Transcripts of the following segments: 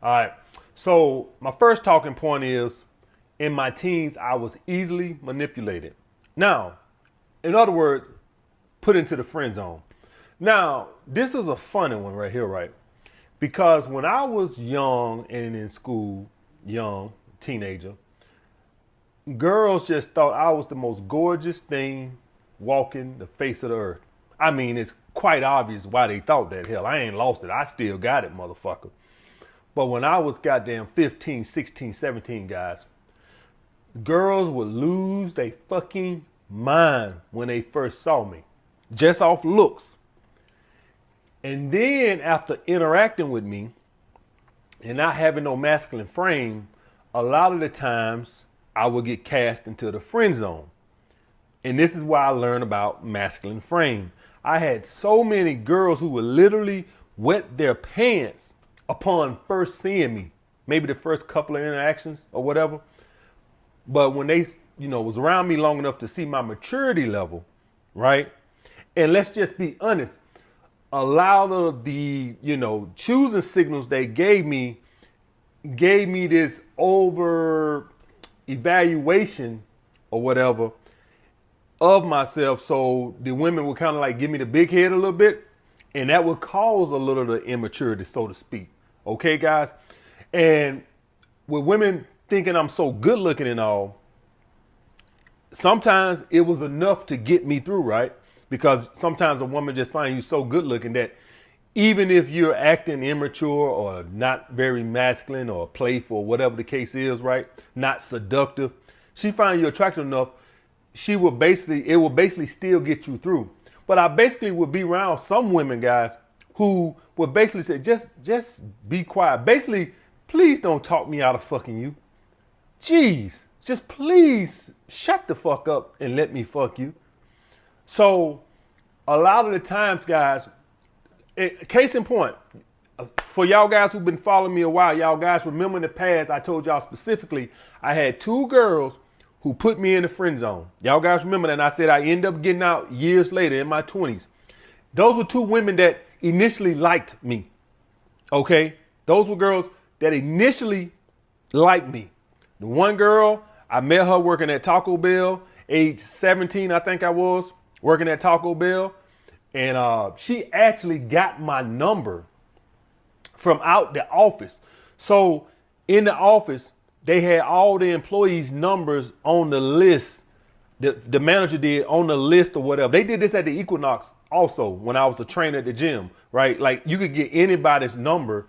All right. So my first talking point is in my teens, I was easily manipulated. Now, in other words, put into the friend zone. Now, this is a funny one right here, right? Because when I was young and in school, young, teenager, girls just thought I was the most gorgeous thing walking the face of the earth. I mean, it's quite obvious why they thought that. Hell, I ain't lost it. I still got it, motherfucker. But when I was goddamn 15, 16, 17, guys, girls would lose their fucking mind when they first saw me, just off looks. And then after interacting with me and not having no masculine frame, a lot of the times I would get cast into the friend zone. And this is why I learned about masculine frame. I had so many girls who would literally wet their pants upon first seeing me, maybe the first couple of interactions or whatever. But when they, was around me long enough to see my maturity level, right? And let's just be honest, a lot of the, choosing signals they gave me this over evaluation or whatever of myself. So the women would kind of like give me the big head a little bit, and that would cause a little of the immaturity, so to speak. Okay, guys? And with women thinking I'm so good looking and all, sometimes it was enough to get me through, right? Because sometimes a woman just finds you so good looking that even if you're acting immature or not very masculine or playful, whatever the case is, right? Not seductive, she finds you attractive enough, it will basically still get you through. But I basically would be around some women, guys, who would basically say, just be quiet. Basically, please don't talk me out of fucking you. Jeez, just please shut the fuck up and let me fuck you. So a lot of the times, guys, case in point, for y'all guys who've been following me a while, y'all guys remember in the past, I told y'all specifically, I had two girls who put me in the friend zone. Y'all guys remember that? And I said I end up getting out years later in my 20s. Those were two women that initially liked me. Okay? Those were girls that initially liked me. The one girl, I met her working at Taco Bell, age 17, I think I was, working at Taco Bell. And she actually got my number from out the office. So in the office, they had all the employees' numbers on the list. The manager did on the list or whatever. They did this at the Equinox also when I was a trainer at the gym, right? Like you could get anybody's number,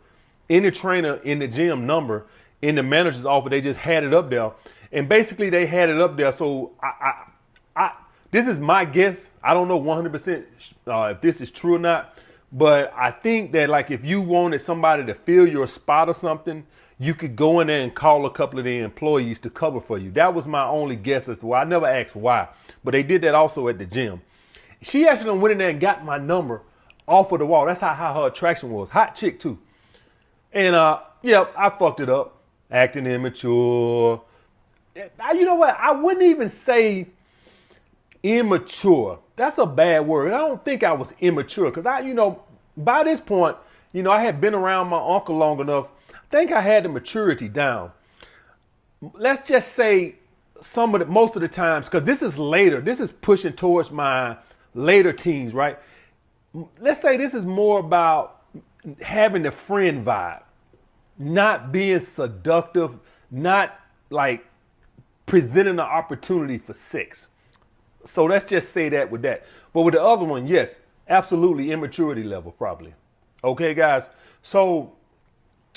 any trainer in the gym number in the manager's office. They just had it up there. And basically they had it up there. So I this is my guess. I don't know 100% if this is true or not. But I think that like if you wanted somebody to fill your spot or something, you could go in there and call a couple of the employees to cover for you. That was my only guess as to why. I never asked why, but they did that also at the gym. She actually went in there and got my number off of the wall. That's how her attraction was. Hot chick too. And I fucked it up, acting immature. You know what? I wouldn't even say immature. That's a bad word. I don't think I was immature because by this point, I had been around my uncle long enough. I think I had the maturity down. Let's just say most of the times, because this is later, this is pushing towards my later teens, right? Let's say this is more about having the friend vibe, not being seductive, not like presenting an opportunity for sex. So let's just say that with that. But with the other one, yes, absolutely immaturity level probably. Okay, guys. So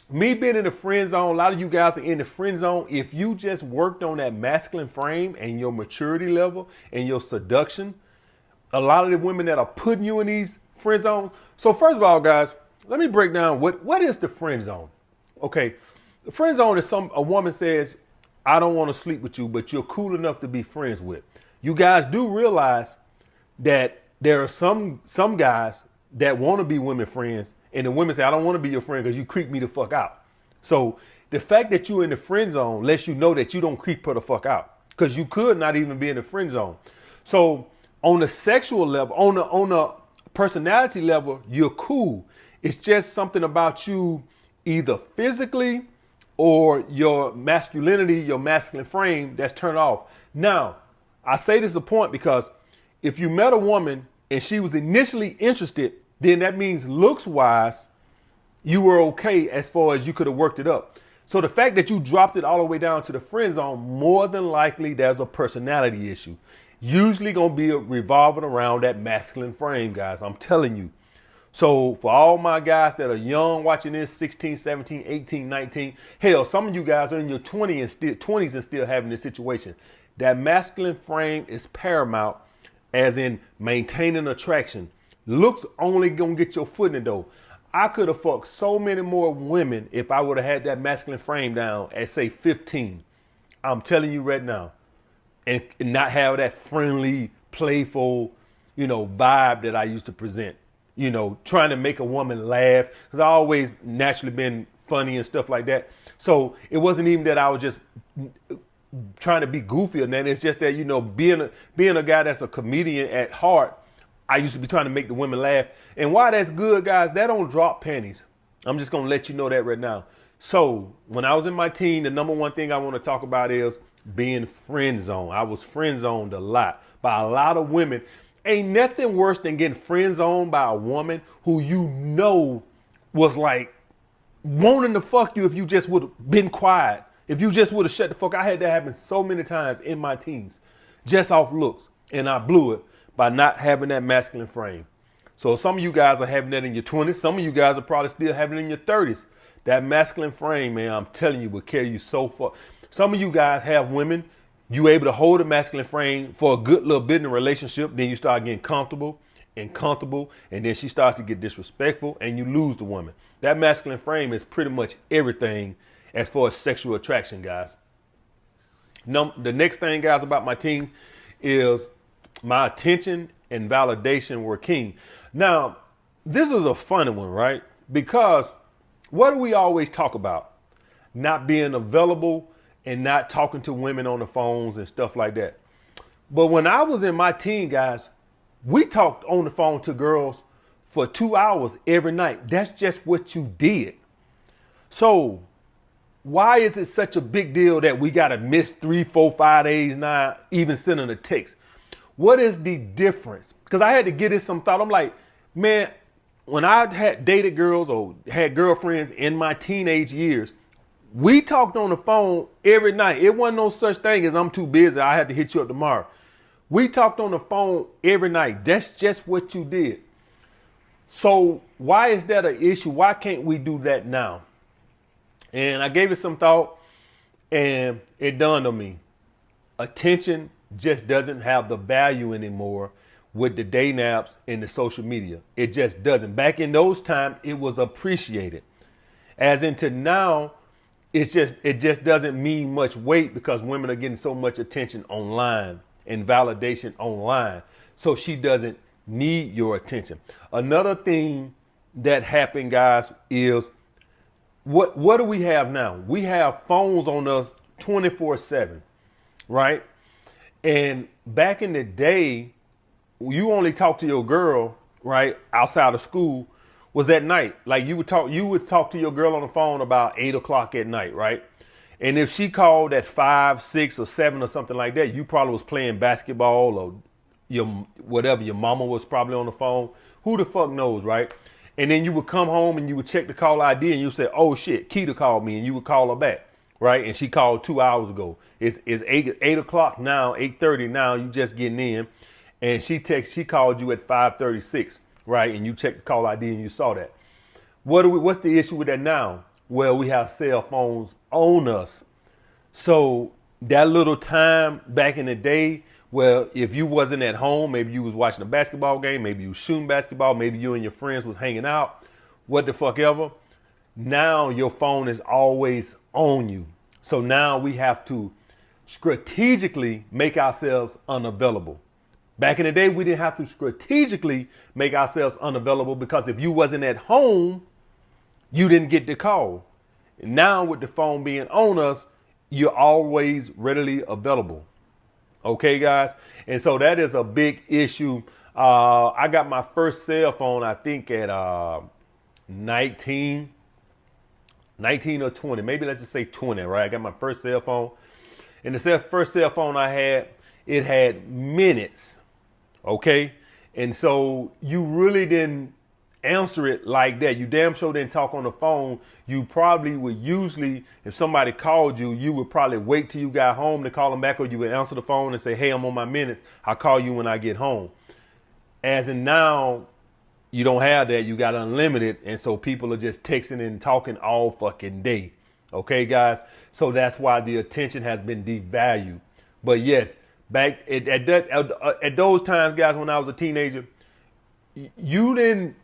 me being in the friend zone, a lot of you guys are in the friend zone. If you just worked on that masculine frame and your maturity level and your seduction, a lot of the women that are putting you in these friend zones. So first of all, guys, let me break down what is the friend zone. Okay, the friend zone is a woman says, I don't want to sleep with you, but you're cool enough to be friends with. You guys do realize that there are some guys that want to be women friends, and the women say, I don't want to be your friend because you creep me the fuck out. So the fact that you're in the friend zone lets you know that you don't creep her the fuck out because you could not even be in the friend zone. So on the sexual level, on the personality level, you're cool. It's just something about you either physically or your masculinity, your masculine frame that's turned off. Now, I say this is a point because if you met a woman and she was initially interested, then that means looks wise, you were okay as far as you could have worked it up. So the fact that you dropped it all the way down to the friend zone, more than likely there's a personality issue. Usually gonna be revolving around that masculine frame, guys. I'm telling you. So for all my guys that are young watching this, 16, 17, 18, 19, hell, some of you guys are in your 20s and still having this situation. That masculine frame is paramount, as in maintaining attraction. Looks only gonna get your foot in the door. I could have fucked so many more women if I would have had that masculine frame down at say 15. I'm telling you right now. And not have that friendly, playful, vibe that I used to present. Trying to make a woman laugh. Because I always naturally been funny and stuff like that. So it wasn't even that I was just trying to be goofy or nothing. It's just that, being a guy that's a comedian at heart, I used to be trying to make the women laugh. And why that's good, guys, that don't drop panties. I'm just going to let you know that right now. So when I was in my teen, the number one thing I want to talk about is being friend zoned. I was friend zoned a lot by a lot of women. Ain't nothing worse than getting friend zoned by a woman who was like wanting to fuck you if you just would have been quiet. If you just would have shut the fuck. I had that happen so many times in my teens, just off looks. And I blew it by not having that masculine frame. So some of you guys are having that in your 20s. Some of you guys are probably still having it in your 30s. That masculine frame, man, I'm telling you, will carry you so far. Some of you guys have women, you able to hold a masculine frame for a good little bit in a relationship. Then you start getting comfortable, and then she starts to get disrespectful, and you lose the woman. That masculine frame is pretty much everything as far as sexual attraction, guys. The next thing, guys, about my team is my attention and validation were king. Now, this is a funny one, right? Because what do we always talk about? Not being available and not talking to women on the phones and stuff like that. But when I was in my teen, guys, we talked on the phone to girls for 2 hours every night. That's just what you did. So why is it such a big deal that we got to miss 3, 4, 5 days now, even sending a text? What is the difference? Because I had to give it some thought. I'm like, man, when I had dated girls or had girlfriends in my teenage years, we talked on the phone every night. It wasn't no such thing as I'm too busy, I had to hit you up tomorrow. We talked on the phone every night. That's just what you did. So why is that an issue? Why can't we do that now? And I gave it some thought, and it dawned on me. Attention just doesn't have the value anymore with the day naps and the social media. It just doesn't. Back in those times, it was appreciated. As into now, it just doesn't mean much weight because women are getting so much attention online and validation online. So she doesn't need your attention. Another thing that happened, guys, is what do we have now? We have phones on us 24/7, right? And back in the day, you only talk to your girl, right, outside of school, was at night. Like you would talk to your girl on the phone about 8 o'clock at night, right? And if she called at 5, 6, or 7 or something like that, you probably was playing basketball or your mama was probably on the phone. Who the fuck knows, right? And then you would come home and you would check the call ID and you would say, oh shit, Keita called me, and you would call her back, right? And she called 2 hours ago. It's 8 o'clock now, 8:30 now, you just getting in. And she called you at 5:36, right? And you checked the call ID and you saw that. What's the issue with that now? Well, we have cell phones on us. So that little time back in the day, well, if you wasn't at home, maybe you was watching a basketball game, maybe you was shooting basketball, maybe you and your friends was hanging out, what the fuck ever. Now your phone is always on you. So now we have to strategically make ourselves unavailable. Back in the day, we didn't have to strategically make ourselves unavailable because if you wasn't at home, you didn't get the call. And now with the phone being on us, you're always readily available. Okay, guys? And so that is a big issue. I got my first cell phone, I think, at 19. 19 or 20, maybe let's just say 20, right? I got my first cell phone. And the first cell phone I had, it had minutes, okay? And so you really didn't answer it like that. You damn sure didn't talk on the phone. You probably would usually, if somebody called you, you would probably wait till you got home to call them back, or you would answer the phone and say, hey, I'm on my minutes. I'll call you when I get home. As in now, you don't have that. You got unlimited. And so people are just texting and talking all fucking day. Okay, guys? So that's why the attention has been devalued. But yes, back at those times, guys, when I was a teenager, you didn't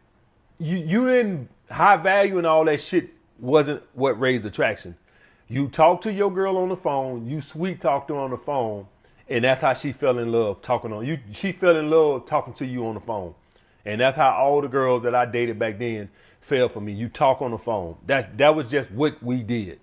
high value and all that shit wasn't what raised attraction. You talk to your girl on the phone, you sweet talked her on the phone, and that's how she fell in love talking on you. She fell in love talking to you on the phone. And that's how all the girls that I dated back then fell for me. You talk on the phone. That was just what we did.